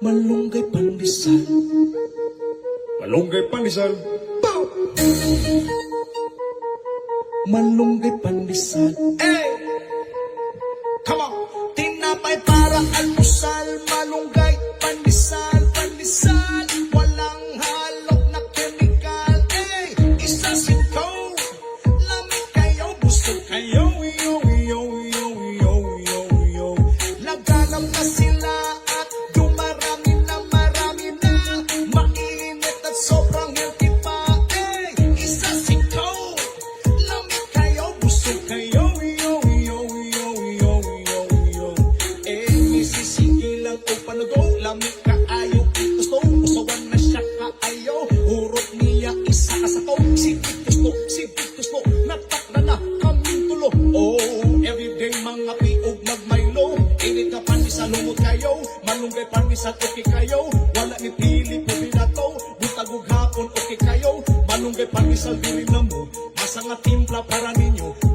Malunggay pandesal. Malunggay pandesal. Malunggay pandesal. Hey! Come on! Tinapay para almusal. Malunggay pandesal, pandesal. Walang halok na chemical. Isa sitaw. Lamig kayo, busog kayo. Yo, yo, yo, yo, yo, yo. Naghanap na sila at dumarami na marami na. Mainit at sobrang healthy pa. Isa sitaw. Lamig kayo, busog kayo. Yo, yo, yo, yo, yo, yo. Misisigilan o panago. Lamig ka ayaw gusto. Usawan na siya kaayaw. Hurot niya isa kasato. Sipit gusto. Natakna na kaming tulo. Oh, everyday mga piog magmaylo. Init na pandesal lumot kayo. Malunggay pandesal okay kayo. Wala ni pili po binato. Butagog hapon okay kayo. Malunggay pandesal diri na mo. Masa nga timpla para ninyo.